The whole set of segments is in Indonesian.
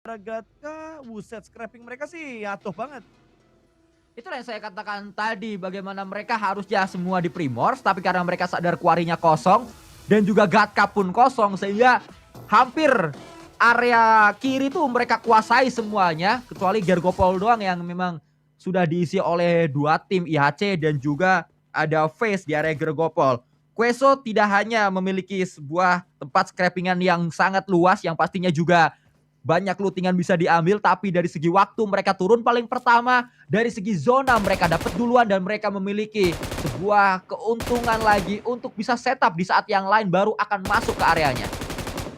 Ragatka, buset scrapping mereka sih atuh banget. Itulah yang saya katakan tadi, bagaimana mereka harusnya semua di Primors, tapi karena mereka sadar kuarinya kosong, dan juga Gatka pun kosong, sehingga hampir area kiri tuh mereka kuasai semuanya, kecuali Gergopol doang yang memang sudah diisi oleh dua tim IHC dan juga ada Face di area Gergopol. Queso tidak hanya memiliki sebuah tempat scrappingan yang sangat luas, yang pastinya juga banyak lootingan bisa diambil, tapi dari segi waktu mereka turun paling pertama, dari segi zona mereka dapat duluan dan mereka memiliki sebuah keuntungan lagi untuk bisa setup di saat yang lain baru akan masuk ke areanya.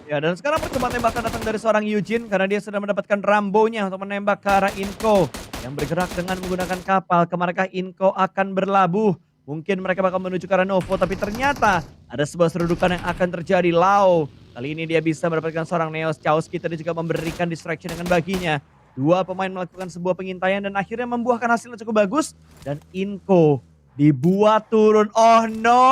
Ya, dan sekarang percobaan tembakan datang dari seorang Eugene karena dia sudah mendapatkan Rambo-nya untuk menembak ke arah Inko yang bergerak dengan menggunakan kapal. Kemanakah Inko akan berlabuh? Mungkin mereka bakal menuju ke arah Novo, tapi ternyata ada sebuah serudukan yang akan terjadi. Lau, kali ini dia bisa mendapatkan seorang Neos Chaos. Kita juga memberikan distraction dengan baginya. Dua pemain melakukan sebuah pengintaian dan akhirnya membuahkan hasil yang cukup bagus. Dan Inko dibuat turun. Oh no!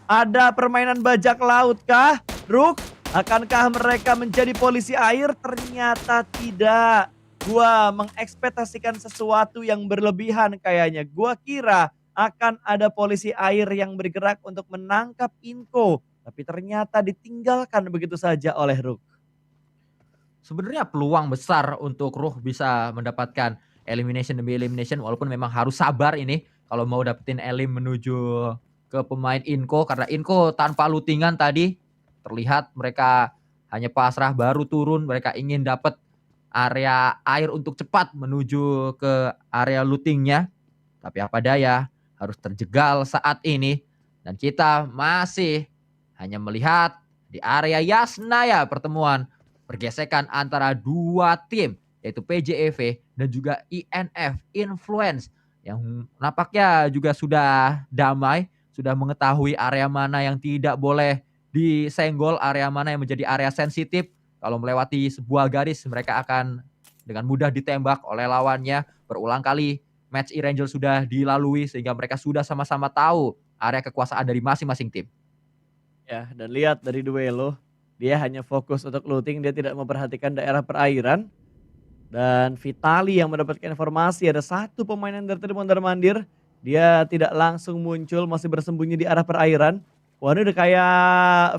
Ada permainan bajak laut kah? Rook, akankah mereka menjadi polisi air? Ternyata tidak. Gua mengekspektasikan sesuatu yang berlebihan kayaknya. Gua kira akan ada polisi air yang bergerak untuk menangkap Inko. Tapi ternyata ditinggalkan begitu saja oleh Rook. Sebenarnya peluang besar untuk Ruh bisa mendapatkan elimination demi elimination, walaupun memang harus sabar ini kalau mau dapetin elim menuju ke pemain Inko, karena Inko tanpa lootingan tadi terlihat mereka hanya pasrah baru turun, mereka ingin dapat area air untuk cepat menuju ke area lootingnya, tapi apa daya harus terjegal saat ini dan kita masih hanya melihat di area Yasnaya pertemuan pergesekan antara dua tim yaitu PJEV dan juga INF Influence yang nampaknya juga sudah damai, sudah mengetahui area mana yang tidak boleh disenggol, area mana yang menjadi area sensitif. Kalau melewati sebuah garis mereka akan dengan mudah ditembak oleh lawannya. Berulang kali match E-Ranger sudah dilalui sehingga mereka sudah sama-sama tahu area kekuasaan dari masing-masing tim. Ya, dan lihat dari duelo, dia hanya fokus untuk looting, dia tidak memperhatikan daerah perairan. Dan Vitali yang mendapatkan informasi ada satu pemain yang dari mondar-mandir. Dia tidak langsung muncul, masih bersembunyi di arah perairan. Wah, ini udah kayak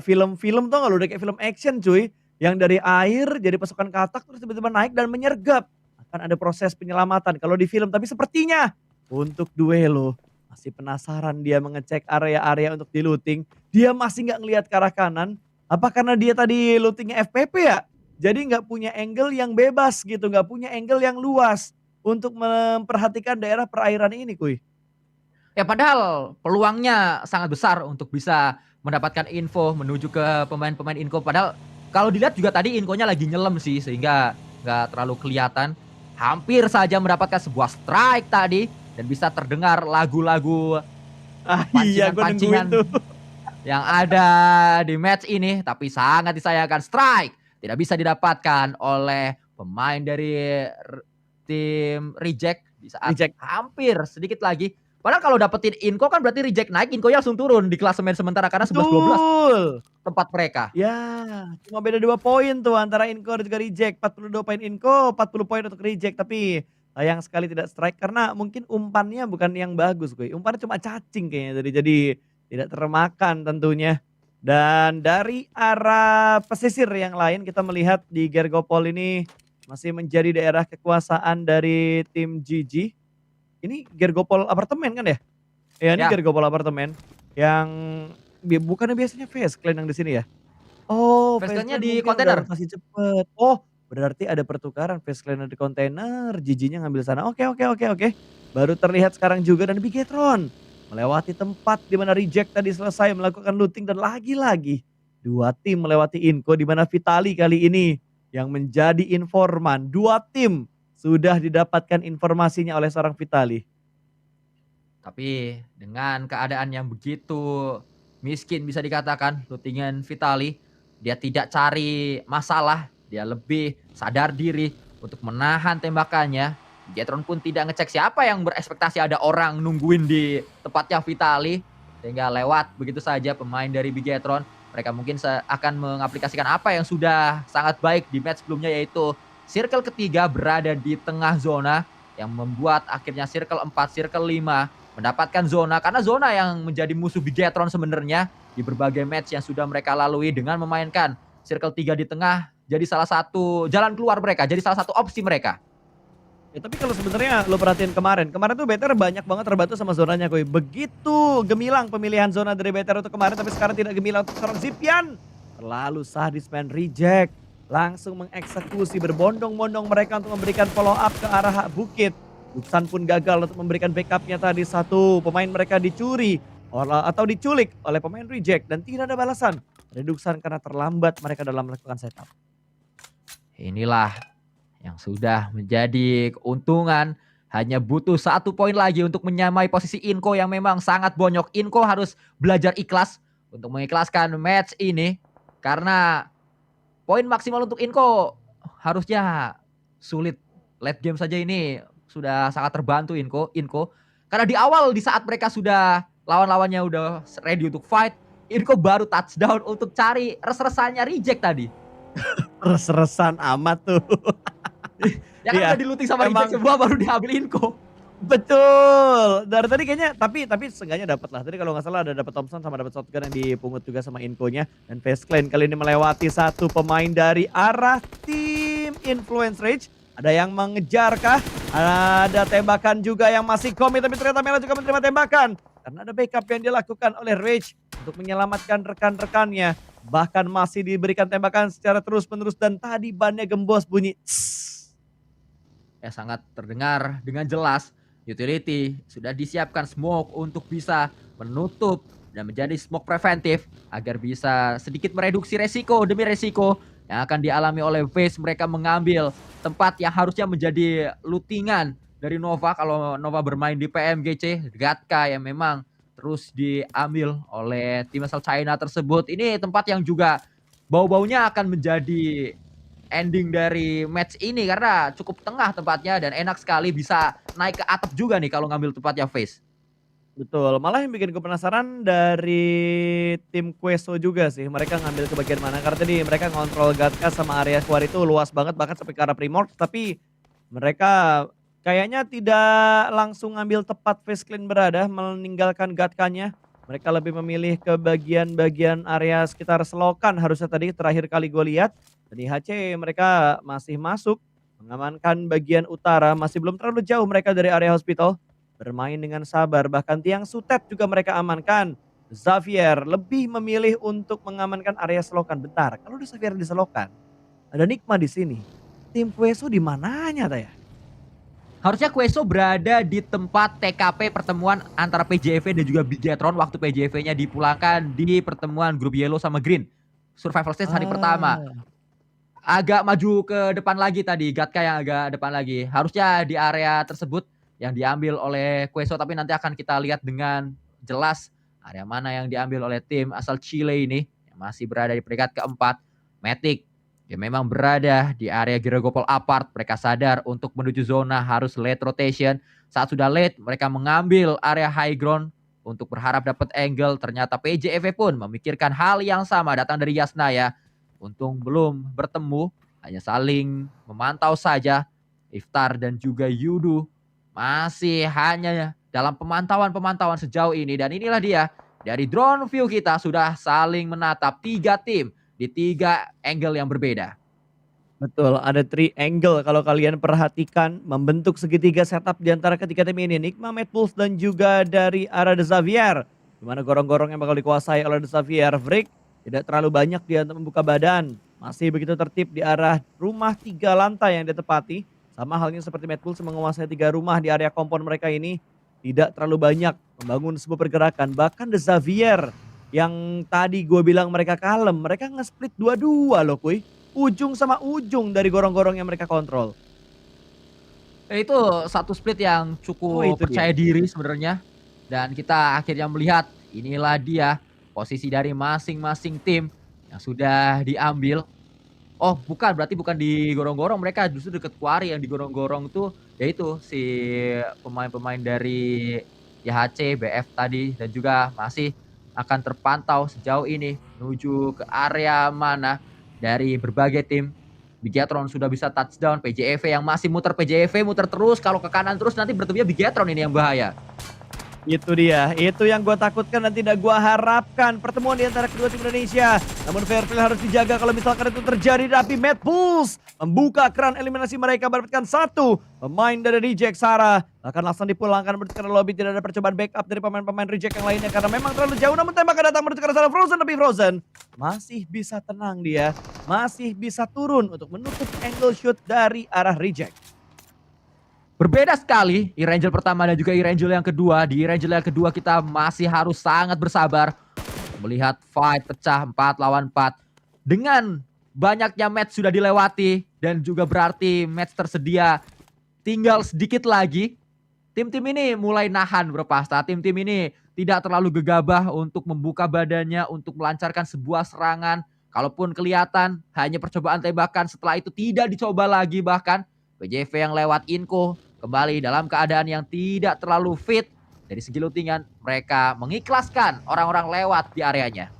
film-film, tau gak lu? Udah kayak film action cuy. Yang dari air jadi pasukan katak terus tiba-tiba naik dan menyergap. Akan ada proses penyelamatan kalau di film. Tapi sepertinya untuk duelo masih penasaran dia mengecek area-area untuk di looting. Dia masih nggak ngelihat ke arah kanan. Apa karena dia tadi lootingnya FPP ya? Jadi nggak punya angle yang bebas gitu, nggak punya angle yang luas untuk memperhatikan daerah perairan ini kuy. Ya padahal peluangnya sangat besar untuk bisa mendapatkan info menuju ke pemain-pemain Inko. Padahal kalau dilihat juga tadi infonya lagi nyelam sih sehingga nggak terlalu kelihatan. Hampir saja mendapatkan sebuah strike tadi dan bisa terdengar lagu-lagu Ah iya gue nungguin pancingan-pancingan tuh. yang ada di match ini, tapi sangat disayangkan strike tidak bisa didapatkan oleh pemain dari tim reject di saat Reject. hampir sedikit lagi. Padahal kalau dapetin Inko kan berarti reject naik, Inkonya langsung turun di klasemen sementara karena 11-12 Betul. tempat mereka. Ya, cuma beda 2 poin tuh antara Inco dan juga reject. 42 poin Inco, 40 poin untuk reject. Tapi sayang sekali tidak strike karena mungkin umpannya bukan yang bagus kuy. Umpannya cuma cacing kayaknya tadi. Jadi tidak termakan tentunya. Dan dari arah pesisir yang lain kita melihat di Gergopol ini masih menjadi daerah kekuasaan dari tim GG. Ini Gergopol apartemen kan ya? Ya ini Ya, Gergopol apartemen yang bukannya biasanya Face Clan yang di sini ya? Oh, Face Fasclan-nya Clan di mungkin udah kontainer. rotasi cepet. Oh, berarti ada pertukaran Face Clan di kontainer, Giginya ngambil sana. Oke oke oke oke. Baru terlihat sekarang juga dan Bigetron melewati tempat di mana Reject tadi selesai melakukan looting dan lagi-lagi dua tim melewati Inko di mana Vitali kali ini yang menjadi informan. Dua tim sudah didapatkan informasinya oleh seorang Vitali. Tapi dengan keadaan yang begitu miskin bisa dikatakan, lootingan Vitali, dia tidak cari masalah, dia lebih sadar diri untuk menahan tembakannya. Jetron pun tidak ngecek siapa yang berekspektasi ada orang nungguin di tempatnya Vitali, sehingga lewat begitu saja pemain dari Bigetron. Mereka mungkin akan mengaplikasikan apa yang sudah sangat baik di match sebelumnya, yaitu circle ketiga berada di tengah zona yang membuat akhirnya circle 4, circle 5 mendapatkan zona, karena zona yang menjadi musuh Bigetron sebenarnya di berbagai match yang sudah mereka lalui dengan memainkan circle 3 di tengah jadi salah satu jalan keluar mereka, jadi salah satu opsi mereka. Ya tapi kalau sebenarnya lo perhatiin kemarin tuh BTR banyak banget terbantu sama zonanya kuy. Begitu gemilang pemilihan zona dari BTR untuk kemarin, tapi sekarang tidak gemilang untuk seorang Zipian. Terlalu sadis main reject. Langsung mengeksekusi berbondong-bondong mereka untuk memberikan follow up ke arah bukit. Duxan pun gagal untuk memberikan backupnya tadi, satu pemain mereka dicuri atau diculik oleh pemain reject dan tidak ada balasan dari Duxan karena terlambat mereka dalam melakukan setup. Inilah yang sudah menjadi keuntungan. Hanya butuh 1 poin lagi untuk menyamai posisi Inco yang memang sangat bonyok. Inco harus belajar ikhlas untuk mengikhlaskan match ini, karena poin maksimal untuk Inco harusnya sulit. Late game saja ini sudah sangat terbantu Inco. Karena di awal, di saat mereka sudah lawan-lawannya udah ready untuk fight, Inco baru touchdown untuk cari res-resannya reject tadi. Res-resan amat tuh. Ya kan udah di-looting sama reject semua, baru diambil Inco. Betul. Dari tadi kayaknya tapi seenggaknya dapat lah. Tadi kalau nggak salah ada dapat Thompson sama dapat shotgun yang dipungut juga sama Inco-nya. Dan Face Clan kali ini melewati satu pemain dari arah tim Influence Rage. Ada yang mengejar kah? Ada tembakan juga yang masih komit, tapi ternyata Mela juga menerima tembakan. Karena ada backup yang dilakukan oleh Rage untuk menyelamatkan rekan-rekannya. Bahkan masih diberikan tembakan secara terus-menerus dan tadi bannya gembos bunyi. Ya sangat terdengar dengan jelas. Utility sudah disiapkan smoke untuk bisa menutup dan menjadi smoke preventif agar bisa sedikit mereduksi resiko demi resiko yang akan dialami oleh FaZe. Mereka mengambil tempat yang harusnya menjadi lootingan dari Nova kalau Nova bermain di PMGC. Gatka yang memang terus diambil oleh tim asal China tersebut. Ini tempat yang juga bau-baunya akan menjadi ending dari match ini, karena cukup tengah tempatnya dan enak sekali bisa naik ke atap juga nih kalau ngambil tempatnya FaZe. Betul, malah yang bikin gue penasaran dari tim Queso juga sih, mereka ngambil ke bagian mana, karena tadi mereka ngontrol Gatka sama area keluar itu luas banget bahkan sampai ke arah Primordial, tapi mereka kayaknya tidak langsung ngambil tepat Face Clan berada meninggalkan Gatkanya. Mereka lebih memilih ke bagian-bagian area sekitar selokan harusnya tadi terakhir kali gue lihat. Dan IHC mereka masih masuk mengamankan bagian utara, masih belum terlalu jauh mereka dari area hospital. Bermain dengan sabar, bahkan tiang sutet juga mereka amankan. Xavier lebih memilih untuk mengamankan area selokan. Bentar, kalau udah Xavier di selokan, ada Nikma di sini. Tim Queso di mananya ya? Harusnya Queso berada di tempat TKP pertemuan antara PJV dan juga Bigetron waktu PJV-nya dipulangkan di pertemuan grup Yellow sama Green. Survival stage hari pertama. Agak maju ke depan lagi tadi, Gatka yang agak depan lagi. Harusnya di area tersebut yang diambil oleh Queso, tapi nanti akan kita lihat dengan jelas area mana yang diambil oleh tim asal Chile ini yang masih berada di peringkat keempat. Matic yang memang berada di area Girogopol apart. Mereka sadar untuk menuju zona harus late rotation. Saat sudah late, mereka mengambil area high ground untuk berharap dapat angle. Ternyata PJV pun memikirkan hal yang sama, datang dari Yasnaya. Untung belum bertemu, hanya saling memantau saja. Iftar dan juga Yudu masih hanya dalam pemantauan sejauh ini. Dan inilah dia, dari drone view kita sudah saling menatap 3 tim di 3 angle yang berbeda. Betul, ada triangle kalau kalian perhatikan membentuk segitiga setup di antara ketiga tim ini. Nikma, Mad Wolf dan juga dari arah The Xavier. Dimana gorong-gorong yang bakal dikuasai oleh The Xavier. Vrick tidak terlalu banyak dia untuk membuka badan. Masih begitu tertib di arah rumah 3 lantai yang ditepati. Sama halnya seperti Mad Wolf menguasai 3 rumah di area kompon mereka ini. Tidak terlalu banyak membangun sebuah pergerakan. Bahkan The Xavier yang tadi gue bilang mereka kalem. Mereka nge-split 2-2 loh kuy. Ujung sama ujung dari gorong-gorong yang mereka kontrol. Itu satu split yang cukup percaya diri sebenarnya. Dan kita akhirnya melihat inilah dia posisi dari masing-masing tim yang sudah diambil. Oh bukan, berarti bukan di gorong-gorong, mereka justru deket Quarry. Yang di gorong-gorong tuh yaitu si pemain-pemain dari YHC, BF tadi dan juga masih akan terpantau sejauh ini menuju ke area mana dari berbagai tim. Bigetron sudah bisa touchdown, PJEV yang masih muter, PJEV muter terus, kalau ke kanan terus nanti bertemunya Bigetron ini yang bahaya. Itu dia, itu yang gue takutkan dan tidak gue harapkan pertemuan di antara kedua tim Indonesia. Namun Fairfield harus dijaga kalau misalkan itu terjadi, tapi Mad Bulls membuka keran eliminasi mereka, mendapatkan satu pemain dari Reject Sarah. Akan langsung dipulangkan menuju ke lobby, tidak ada percobaan backup dari pemain-pemain Reject yang lainnya karena memang terlalu jauh. Namun tembakan datang menuju ke arah Frozen, tapi Frozen masih bisa tenang dia, masih bisa turun untuk menutup angle shoot dari arah Reject. Berbeda sekali E-Ranger pertama dan juga E-Ranger yang kedua. Di E-Ranger yang kedua kita masih harus sangat bersabar melihat fight pecah 4 lawan 4. Dengan banyaknya match sudah dilewati dan juga berarti match tersedia tinggal sedikit lagi. Tim-tim ini mulai nahan berpasta. Tim-tim ini tidak terlalu gegabah untuk membuka badannya untuk melancarkan sebuah serangan. Kalaupun kelihatan hanya percobaan tembakan, setelah itu tidak dicoba lagi bahkan. PJV yang lewat Inko kembali dalam keadaan yang tidak terlalu fit. Dari segi lootingan mereka mengikhlaskan orang-orang lewat di areanya.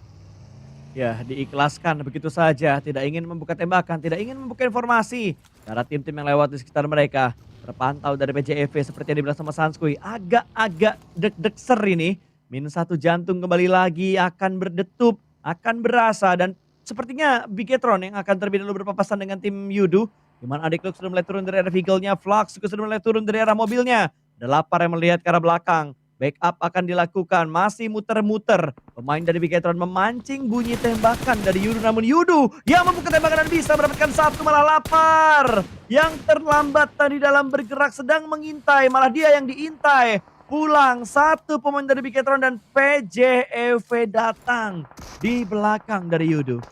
Ya, diikhlaskan begitu saja, tidak ingin membuka tembakan, tidak ingin membuka informasi. Karena tim-tim yang lewat di sekitar mereka terpantau dari PJEV seperti yang dibilang sama Sanskui. Agak-agak deg-deg ini. -1 jantung kembali lagi akan berdetup, akan berasa. Dan sepertinya Bigetron yang akan terlebih dahulu berpapasan dengan tim Yudu. Di mana Adik Lux sudah mulai turun dari arah vehicle-nya, Flux juga sudah mulai turun dari arah mobilnya. Ada Lapar yang melihat ke arah belakang. Backup akan dilakukan, masih muter-muter. Pemain dari Bigetron memancing bunyi tembakan dari Yudu, namun Yudu yang membuka tembakan dan bisa mendapatkan satu, malah Lapar yang terlambat tadi dalam bergerak sedang mengintai, malah dia yang diintai. Pulang satu pemain dari Bigetron dan PJEV datang di belakang dari Yudu.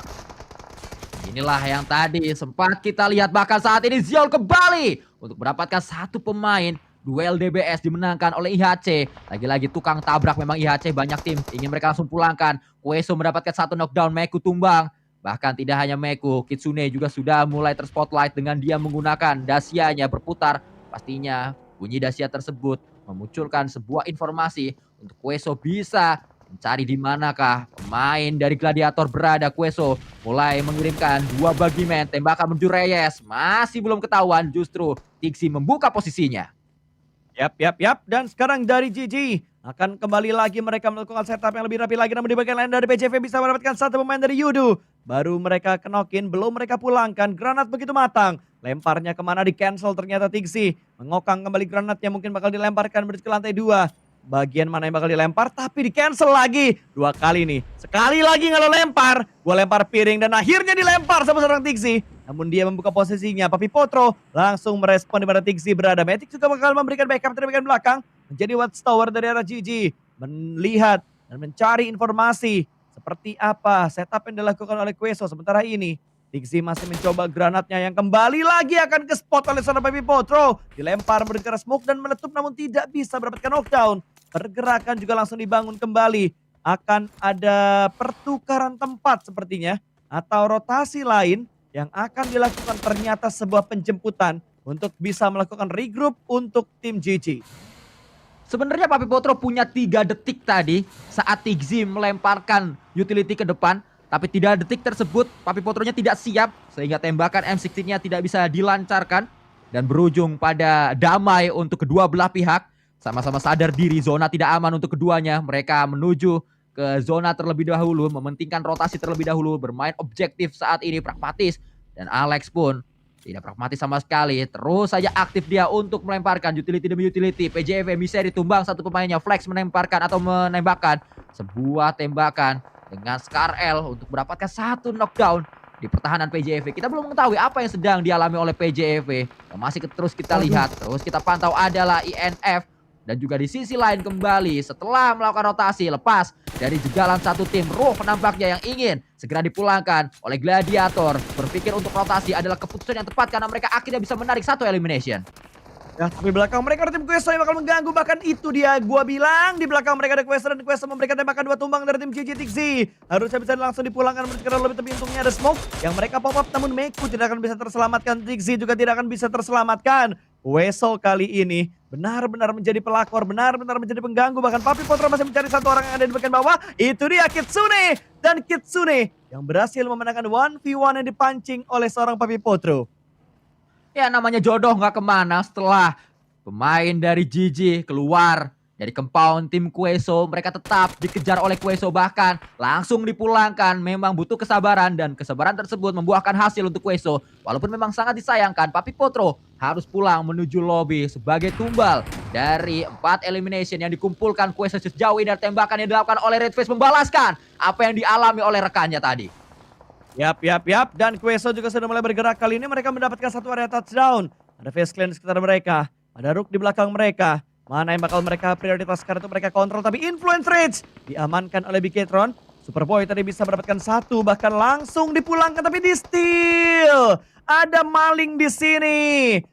Inilah yang tadi sempat kita lihat, bahkan saat ini Ziol kembali untuk mendapatkan satu pemain. Duel DBS dimenangkan oleh IHC. Lagi-lagi tukang tabrak memang IHC, banyak tim ingin mereka langsung pulangkan. Kueso mendapatkan satu knockdown, Meku tumbang. Bahkan tidak hanya Meku, Kitsune juga sudah mulai terspotlight dengan dia menggunakan dasianya berputar. Pastinya bunyi dasia tersebut memunculkan sebuah informasi untuk Kueso bisa mencari di manakah pemain dari Gladiator berada. Kueso mulai mengirimkan 2 bagimen, tembakan menuju Reyes. Masih belum ketahuan, justru Tixi membuka posisinya. Yap. Dan sekarang dari GG akan kembali lagi mereka melakukan setup yang lebih rapi lagi. Namun di bagian lain dari PJV bisa mendapatkan satu pemain dari Yudu. Baru mereka kenokin, belum mereka pulangkan. Granat begitu matang. Lemparnya kemana, di cancel ternyata Tixi. Mengokang kembali granatnya, mungkin bakal dilemparkan menuju ke lantai 2. Bagian mana yang bakal dilempar, tapi di cancel lagi. 2 kali nih. Sekali lagi nggak lo lempar. Gue lempar piring dan akhirnya dilempar sama seorang Tixi. Namun dia membuka posisinya. Papi Potro langsung merespon di mana Tixi berada. Matic juga bakal memberikan backup dari bagian belakang. Menjadi watchtower dari arah GG. Melihat dan mencari informasi. Seperti apa setup yang dilakukan oleh Kueso. Sementara ini Tixi masih mencoba granatnya yang kembali lagi akan ke spot oleh seorang Papi Potro. Dilempar menuju ke arah smoke dan meletup namun tidak bisa mendapatkan knockdown. Pergerakan juga langsung dibangun kembali. Akan ada pertukaran tempat sepertinya. Atau rotasi lain yang akan dilakukan, ternyata sebuah penjemputan untuk bisa melakukan regroup untuk tim GG. Sebenarnya Papi Potro punya 3 detik tadi saat Tixi melemparkan utility ke depan. Tapi 3 detik tersebut Papi Potronya tidak siap sehingga tembakan M16-nya tidak bisa dilancarkan. Dan berujung pada damai untuk kedua belah pihak. Sama-sama sadar diri zona tidak aman untuk keduanya. Mereka menuju ke zona terlebih dahulu, mementingkan rotasi terlebih dahulu, bermain objektif saat ini, pragmatis. Dan Alex pun tidak pragmatis sama sekali, terus saja aktif dia untuk melemparkan utility demi utility. PJV bisa ditumbang satu pemainnya, Flex melemparkan atau menembakkan sebuah tembakan dengan Scar L untuk mendapatkan satu knockdown di pertahanan PJV. Kita belum mengetahui apa yang sedang dialami oleh PJV. Yang masih terus kita lihat, terus kita pantau adalah INF. Dan juga di sisi lain kembali setelah melakukan rotasi lepas dari jegalan satu tim, Ruh nampaknya yang ingin segera dipulangkan oleh Gladiator. Berpikir untuk rotasi adalah keputusan yang tepat karena mereka akhirnya bisa menarik satu elimination. Ya, tapi belakang mereka ada tim Kueso yang bakal mengganggu. Bahkan itu dia gua bilang, di belakang mereka ada Kueso dan Kueso memberikan tembakan 2 tumbang dari tim GG Tixi. Harusnya bisa langsung dipulangkan menuju ke lebih, tapi untungnya ada smoke yang mereka pop up namun Meku tidak akan bisa terselamatkan. Tixi juga tidak akan bisa terselamatkan. Queso kali ini benar-benar menjadi pelakor, benar-benar menjadi pengganggu. Bahkan Papi Potro masih mencari satu orang yang ada di bagian bawah. Itu dia Kitsune. Dan Kitsune yang berhasil memenangkan 1v1 yang dipancing oleh seorang Papi Potro. Ya namanya jodoh nggak kemana setelah pemain dari GG keluar dari compound tim Queso. Mereka tetap dikejar oleh Queso, bahkan langsung dipulangkan. Memang butuh kesabaran dan kesabaran tersebut membuahkan hasil untuk Queso. Walaupun memang sangat disayangkan, Papi Potro harus pulang menuju lobby sebagai tumbal dari 4 elimination yang dikumpulkan Queso sejauh ini. Dan tembakan yang dilakukan oleh Red Face membalaskan apa yang dialami oleh rekannya tadi. Yap. Dan Queso juga sudah mulai bergerak. Kali ini mereka mendapatkan satu area touchdown. Ada Face Clan di sekitar mereka. Ada Rook di belakang mereka. Mana yang bakal mereka prioritaskan untuk mereka kontrol. Tapi Influence Rage diamankan oleh Bigetron. Superboy tadi bisa mendapatkan satu. Bahkan langsung dipulangkan tapi di steal. Ada maling di sini.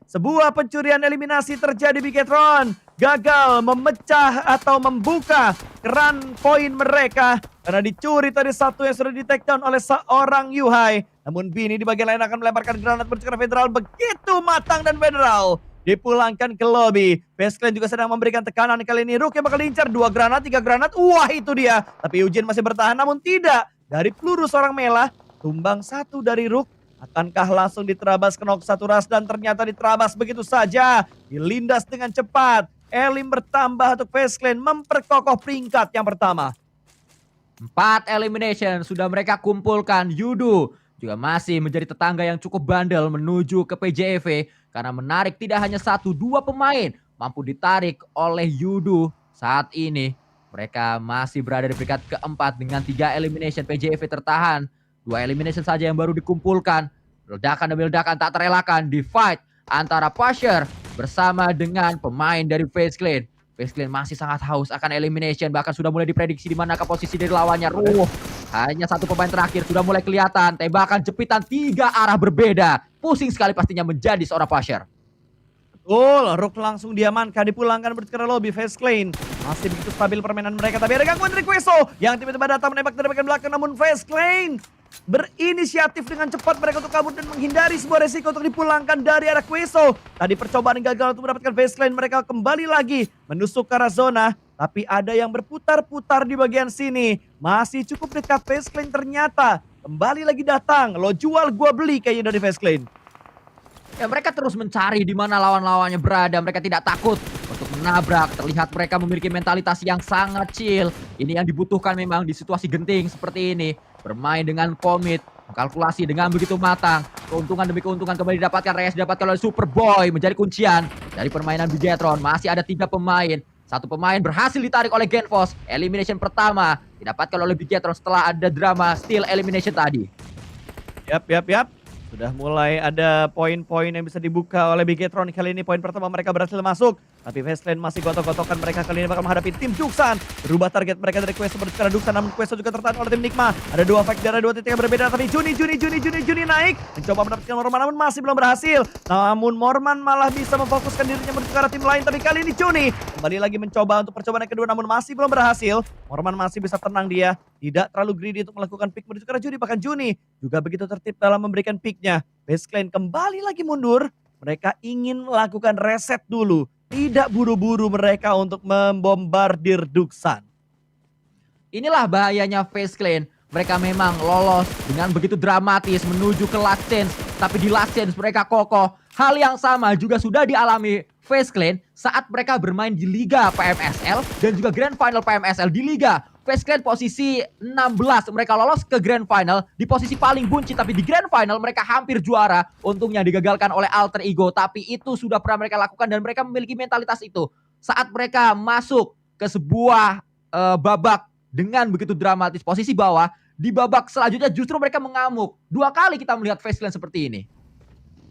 Sebuah pencurian eliminasi terjadi. Bigetron gagal memecah atau membuka keran poin mereka. Karena dicuri tadi satu yang sudah di take down oleh seorang Yuhai. Namun Bini di bagian lain akan melemparkan granat menuju ke Federal. Begitu matang dan Federal dipulangkan ke lobby. Face Clan juga sedang memberikan tekanan. Kali ini Rook yang bakal diincar 2 granat, 3 granat. Wah itu dia. Tapi Eugene masih bertahan namun tidak. Dari peluru seorang Mela, tumbang satu dari Rook. Akankah langsung diterabas ke knock satu ras dan ternyata diterabas begitu saja. Dilindas dengan cepat. Elim bertambah untuk Face Clan memperkokoh peringkat yang pertama. 4 elimination sudah mereka kumpulkan. Yudu juga masih menjadi tetangga yang cukup bandel menuju ke PJV. Karena menarik tidak hanya 1-2 pemain mampu ditarik oleh Yudu saat ini. Mereka masih berada di peringkat keempat dengan 3 elimination. PJV tertahan. 2 elimination saja yang baru dikumpulkan. Ledakan demi ledakan tak terelakkan di fight antara Pasher bersama dengan pemain dari Face Clan. Face Clan masih sangat haus akan elimination. Bahkan sudah mulai diprediksi di manakah posisi dari lawannya. Hanya satu pemain terakhir sudah mulai kelihatan. Tembakan jepitan 3 arah berbeda. Pusing sekali pastinya menjadi seorang Pasher. Betul, Rook langsung diamankan, dipulangkan ke lobby. Face Clan masih begitu stabil permainan mereka. Tapi ada gangguan dari Queso yang tiba-tiba datang menembak dari bagian belakang. Namun Face Clan berinisiatif dengan cepat mereka untuk kabur dan menghindari sebuah resiko untuk dipulangkan dari arah Queso. Tadi percobaan gagal untuk mendapatkan Face Clan. Mereka kembali lagi menusuk ke arah zona. Tapi ada yang berputar-putar di bagian sini. Masih cukup dekat Face Clan ternyata. Kembali lagi datang. Lo jual gua beli kayaknya dari Face Clan. Ya mereka terus mencari di mana lawan-lawannya berada. Mereka tidak takut untuk menabrak. Terlihat mereka memiliki mentalitas yang sangat chill. Ini yang dibutuhkan memang di situasi genting seperti ini. Bermain dengan komit, kalkulasi dengan begitu matang. Keuntungan demi keuntungan kembali didapatkan. Reyes didapatkan oleh Superboy menjadi kuncian dari permainan Bigetron. Masih ada 3 pemain. 1 pemain berhasil ditarik oleh Genfos. Elimination pertama didapatkan oleh Bigetron setelah ada drama steal elimination tadi. Yap. Sudah mulai ada poin-poin yang bisa dibuka oleh Bigetron. Kali ini poin pertama mereka berhasil masuk. Tapi Face Clan masih gotok-gotokan. Mereka kali ini bakal menghadapi tim Duxan. Berubah target mereka dari Queso menuju ke Duxan. Namun Queso juga tertahan oleh tim Nikma. Ada 2 fight dari 2 titik yang berbeda. Tapi Juni naik. Mencoba mendapatkan Morman namun masih belum berhasil. Namun Morman malah bisa memfokuskan dirinya menuju ke arah tim lain. Tapi kali ini Juni kembali lagi mencoba untuk percobaan yang kedua. Namun masih belum berhasil. Morman masih bisa tenang dia. Tidak terlalu greedy untuk melakukan pick menuju ke arah Juni. Bahkan Juni juga begitu tertib dalam memberikan picknya. Face Clan kembali lagi mundur. Mereka ingin melakukan reset dulu. Tidak buru-buru mereka untuk membombardir Duxan. Inilah bahayanya Face Clan. Mereka memang lolos dengan begitu dramatis menuju ke last chance. Tapi di last chance mereka kokoh. Hal yang sama juga sudah dialami Face Clan saat mereka bermain di Liga PMSL dan juga Grand Final PMSL di Liga. Face Clan posisi 16, mereka lolos ke Grand Final di posisi paling buncit, tapi di Grand Final mereka hampir juara. Untungnya digagalkan oleh Alter Ego, tapi itu sudah pernah mereka lakukan dan mereka memiliki mentalitas itu. Saat mereka masuk ke sebuah babak dengan begitu dramatis posisi bawah, di babak selanjutnya justru mereka mengamuk. 2 kali kita melihat Face Clan seperti ini.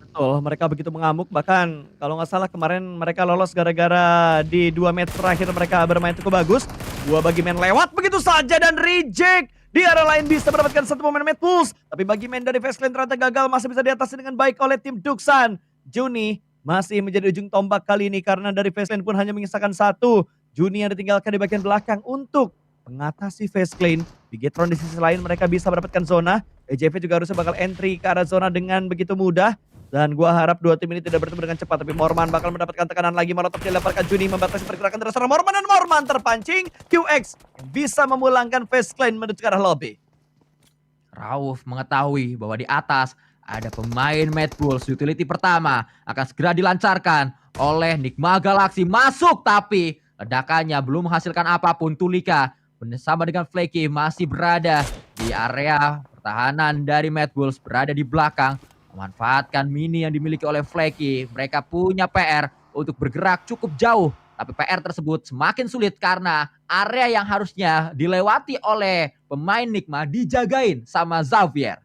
Betul, mereka begitu mengamuk. Bahkan kalau nggak salah kemarin mereka lolos gara-gara di 2 match terakhir mereka bermain cukup bagus. 2 bagi main lewat begitu saja dan reject. Di arah lain bisa mendapatkan 1 pemain mid pulse. Tapi bagi main dari Face Clan ternyata gagal, masih bisa diatasi dengan baik oleh tim Duxan. Juni masih menjadi ujung tombak kali ini karena dari Face Clan pun hanya menyisakan 1. Juni yang ditinggalkan di bagian belakang untuk mengatasi Face Clan. Bigetron di sisi lain mereka bisa mendapatkan zona. EJV juga harusnya bakal entry ke arah zona dengan begitu mudah. Dan gua harap dua tim ini tidak bertemu dengan cepat. Tapi Morman bakal mendapatkan tekanan lagi. Molotov dilemparkan Juni membatasi pergerakan dari seorang Morman. Dan Morman terpancing. QX yang bisa memulangkan Face Clan menuju ke arah lobby. Rauf mengetahui bahwa di atas ada pemain Mad Bulls. Utility pertama akan segera dilancarkan oleh Nigma Galaxy. Masuk tapi ledakannya belum menghasilkan apapun. Tulika bersama dengan Flaky masih berada di area pertahanan dari Mad Bulls. Berada di belakang. Memanfaatkan mini yang dimiliki oleh Flaky. Mereka punya PR untuk bergerak cukup jauh. Tapi PR tersebut semakin sulit karena area yang harusnya dilewati oleh pemain Nigma dijagain sama Xavier.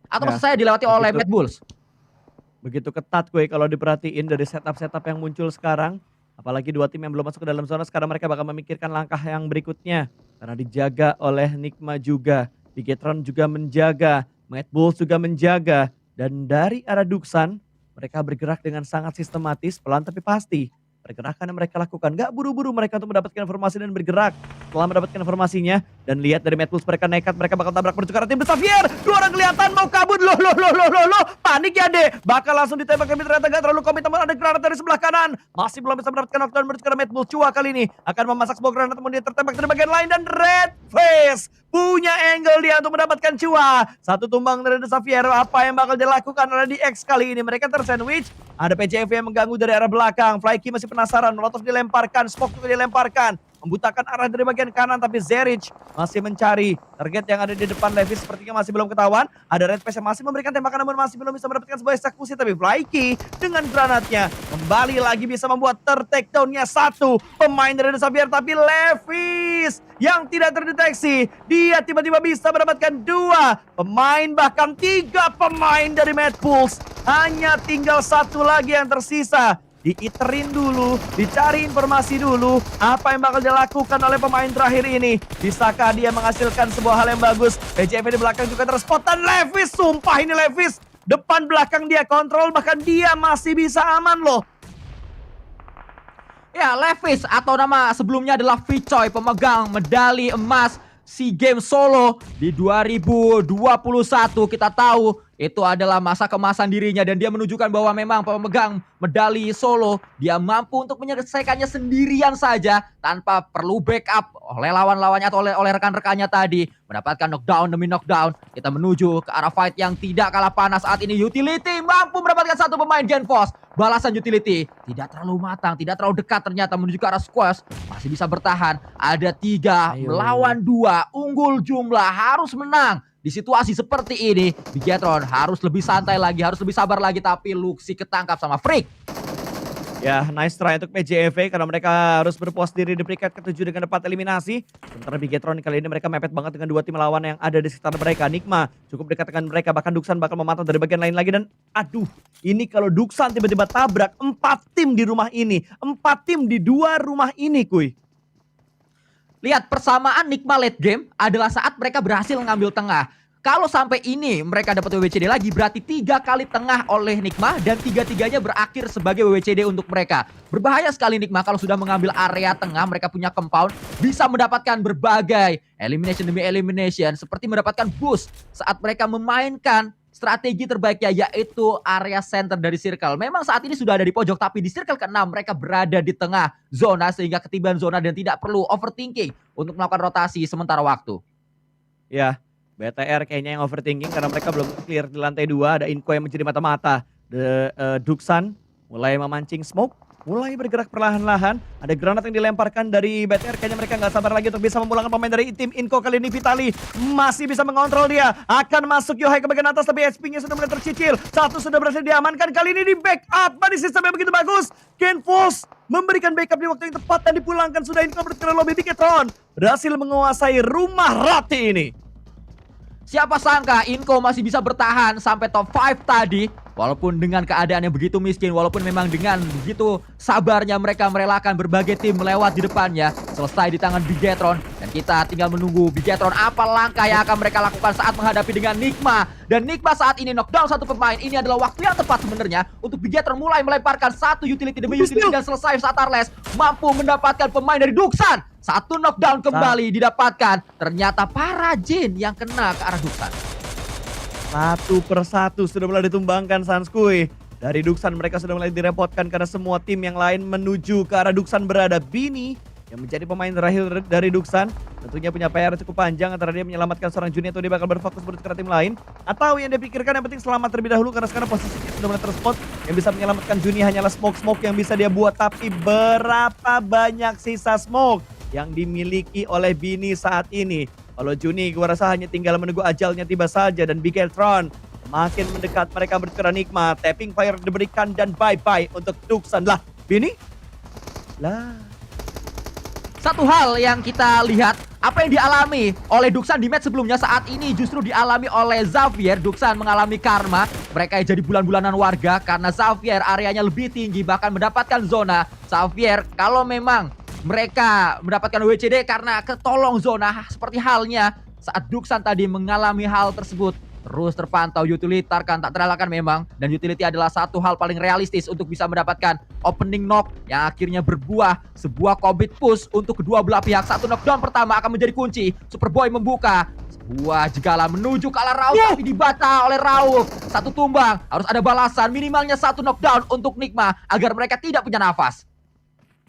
Atau maksud saya dilewati oleh Mad Bulls. Begitu ketat gue kalau diperhatiin dari setup-setup yang muncul sekarang. Apalagi dua tim yang belum masuk ke dalam zona. Sekarang mereka bakal memikirkan langkah yang berikutnya. Karena dijaga oleh Nigma juga. Bigetron juga menjaga. Mad Bulls juga menjaga. Dan dari arah Duxan, mereka bergerak dengan sangat sistematis, pelan tapi pasti. Pergerakan yang mereka lakukan, gak buru-buru mereka untuk mendapatkan informasi dan bergerak. Setelah mendapatkan informasinya, dan lihat dari Mad Bulls mereka nekat, mereka bakal tabrak menuju ke arah tim Xavier. Dua orang kelihatan mau kabur, loh. Panik ya deh, bakal langsung ditembak tapi ternyata gak terlalu komit, namun ada granat dari sebelah kanan. Masih belum bisa mendapatkan knockdown menuju ke arah Mad Bulls. Cua kali ini akan memasak sebuah granat, namun dia tertembak dari bagian lain dan Red Face punya angle dia untuk mendapatkan Cua. Satu tumbang dari Xavier, apa yang bakal dilakukan oleh di X kali ini? Mereka tersandwich, ada PJV yang mengganggu dari arah belakang. Flyky masih penasaran, Molotov dilemparkan, Smoke juga dilemparkan. Membutakan arah dari bagian kanan, tapi Zerich masih mencari target yang ada di depan. Levis sepertinya masih belum ketahuan. Ada Red Face yang masih memberikan tembakan namun masih belum bisa mendapatkan sebuah eksekusi. Tapi Flyky dengan granatnya kembali lagi bisa membuat takedown-nya satu pemain dari Xavier. Tapi Levis yang tidak terdeteksi, dia tiba-tiba bisa mendapatkan dua pemain, bahkan tiga pemain dari Mad Bulls. Hanya tinggal satu lagi yang tersisa. Diiterin dulu, dicari informasi dulu, apa yang bakal dilakukan oleh pemain terakhir ini. Bisakah dia menghasilkan sebuah hal yang bagus? PJV di belakang juga terspot dan Levis, sumpah ini Levis. Depan belakang dia kontrol, bahkan dia masih bisa aman loh. Ya, Levis atau nama sebelumnya adalah Vicoy, pemegang medali emas SEA Games Solo di 2021. Kita tahu itu adalah masa kemasan dirinya dan dia menunjukkan bahwa memang pemegang medali Solo dia mampu untuk menyelesaikannya sendirian saja tanpa perlu backup oleh lawan-lawannya atau oleh rekan-rekannya tadi. Mendapatkan knockdown demi knockdown. Kita menuju ke arah fight yang tidak kalah panas saat ini. Utility mampu mendapatkan satu pemain Genfos. Balasan Utility tidak terlalu matang, tidak terlalu dekat ternyata menuju ke arah squash. Masih bisa bertahan. Ada 3 melawan 2. Unggul jumlah, harus menang. Di situasi seperti ini, Bigetron harus lebih santai lagi, harus lebih sabar lagi. Tapi Luxi ketangkap sama Freak. Ya, nice try untuk PJV karena mereka harus berpuas diri di peringkat ke-7 dengan dapat eliminasi. Sementara Bigetron kali ini mereka mepet banget dengan dua tim lawan yang ada di sekitar mereka. Nigma cukup dekat dengan mereka, bahkan Duxan bakal memantau dari bagian lain lagi. Dan aduh, ini kalau Duxan tiba-tiba tabrak 4 tim di rumah ini. 4 tim di 2 rumah ini, kuy. Lihat, persamaan Nigma late game adalah saat mereka berhasil mengambil tengah. Kalau sampai ini mereka dapat WWCD lagi, berarti 3 kali tengah oleh Nigma dan 3-3-nya berakhir sebagai WWCD untuk mereka. Berbahaya sekali Nigma kalau sudah mengambil area tengah, mereka punya compound, bisa mendapatkan berbagai elimination demi elimination, seperti mendapatkan boost saat mereka memainkan strategi terbaiknya, yaitu area center dari circle. Memang saat ini sudah ada di pojok, tapi di circle ke-6 mereka berada di tengah zona, sehingga ketiban zona dan tidak perlu overthinking untuk melakukan rotasi sementara waktu. Ya, BTR kayaknya yang overthinking karena mereka belum clear di lantai 2. Ada Inko yang menjadi mata-mata. Duxan mulai memancing smoke, mulai bergerak perlahan-lahan. Ada granat yang dilemparkan dari BTR. Kayaknya mereka nggak sabar lagi untuk bisa memulangkan pemain dari tim Inko. Kali ini Vitali masih bisa mengontrol dia. Akan masuk Yohai ke bagian atas, tapi HP-nya sudah mulai tercicil. Satu sudah berhasil diamankan. Kali ini di backup. Body sistemnya begitu bagus. Genfos memberikan backup di waktu yang tepat dan dipulangkan. Sudah Inko bergerak lobby. Bigetron berhasil menguasai rumah Rati ini. Siapa sangka Inko masih bisa bertahan sampai top 5 tadi. Walaupun dengan keadaan yang begitu miskin, walaupun memang dengan begitu sabarnya mereka merelakan berbagai tim melewat di depannya. Selesai di tangan Bigetron. Dan kita tinggal menunggu Bigetron apa langkah yang akan mereka lakukan saat menghadapi dengan Nigma. Dan Nigma saat ini knockdown satu pemain. Ini adalah waktu yang tepat sebenarnya untuk Bigetron mulai melemparkan satu utility demi utility. Dan selesai saat Arles mampu mendapatkan pemain dari Duxan. Satu knockdown kembali didapatkan. Ternyata para Jin yang kena ke arah Duxan. Satu persatu sudah mulai ditumbangkan Sanskui. Dari Duxan mereka sudah mulai direpotkan karena semua tim yang lain menuju ke arah Duxan berada. Bini yang menjadi pemain terakhir dari Duxan tentunya punya PR cukup panjang antara dia menyelamatkan seorang Juni atau dia bakal berfokus menuju ke tim lain. Atau yang dia pikirkan yang penting selamat terlebih dahulu karena sekarang posisinya sudah mulai terspot. Yang bisa menyelamatkan Juni hanyalah smoke-smoke yang bisa dia buat. Tapi berapa banyak sisa smoke yang dimiliki oleh Bini saat ini? Kalau Juni gua rasa hanya tinggal menunggu ajalnya tiba saja dan Bigetron makin mendekat mereka berkera nikmat. Tapping fire diberikan dan bye-bye untuk Duxan. Lah, Bini? Lah. Satu hal yang kita lihat, apa yang dialami oleh Duxan di match sebelumnya saat ini justru dialami oleh Xavier. Duxan mengalami karma, mereka yang jadi bulan-bulanan warga karena Xavier areanya lebih tinggi bahkan mendapatkan zona. Xavier kalau memang mereka mendapatkan WCD karena ketolong zona seperti halnya saat Duxan tadi mengalami hal tersebut. Terus terpantau utility kan tak terelakkan memang, dan utility adalah satu hal paling realistis untuk bisa mendapatkan opening knock yang akhirnya berbuah sebuah combat push untuk kedua belah pihak. Satu knockdown pertama akan menjadi kunci. Superboy membuka sebuah jegalan menuju ke arah Rauf tapi dibaca oleh Rauf. Satu tumbang, harus ada balasan minimalnya satu knockdown untuk Nigma agar mereka tidak punya nafas.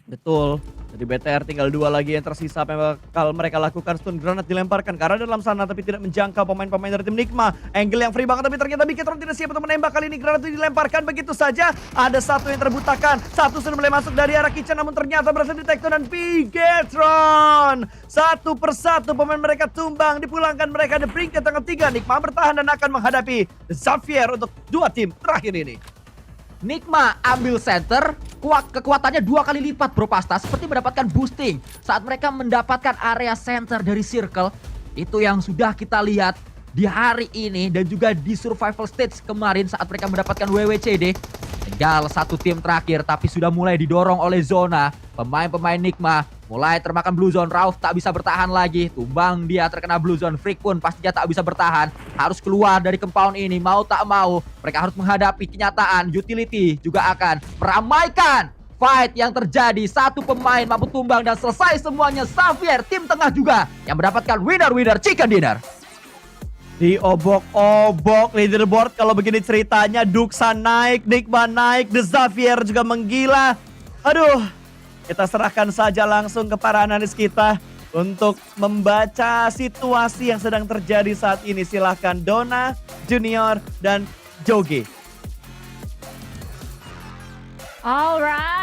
Betul. Jadi BTR tinggal 2 lagi yang tersisa. Apa yang bakal mereka lakukan? Stun granat dilemparkan ke arah dalam sana tapi tidak menjangkau pemain-pemain dari tim Nigma. Angle yang free banget tapi ternyata Bigetron tidak siap untuk menembak. Kali ini granat itu dilemparkan begitu saja. Ada satu yang terbutakan. Satu sudah mulai masuk dari arah kitchen namun ternyata berhasil di-take dan Bigetron. Satu persatu pemain mereka tumbang. Dipulangkan mereka di peringkat tengah 3. Nigma bertahan dan akan menghadapi Xavier untuk 2 tim terakhir ini. Nigma ambil center, kekuatannya 2 kali lipat bro Pasta, seperti mendapatkan boosting saat mereka mendapatkan area center dari circle. Itu yang sudah kita lihat di hari ini dan juga di survival stage kemarin saat mereka mendapatkan WWCD. Tinggal satu tim terakhir tapi sudah mulai didorong oleh zona. Pemain-pemain Nigma mulai termakan blue zone. Rauf tak bisa bertahan lagi, tumbang dia terkena blue zone. Freak pun pastinya tak bisa bertahan, harus keluar dari compound ini. Mau tak mau mereka harus menghadapi kenyataan. Utility juga akan meramaikan fight yang terjadi. Satu pemain mampu tumbang dan selesai semuanya. Xavier tim tengah juga yang mendapatkan winner chicken dinner. Diobok-obok leaderboard kalau begini ceritanya. Duxan naik, Nigma naik, The Xavier juga menggila. Aduh, kita serahkan saja langsung ke para analis kita untuk membaca situasi yang sedang terjadi saat ini. Silahkan Dona, Junior, dan Jogi. Alright.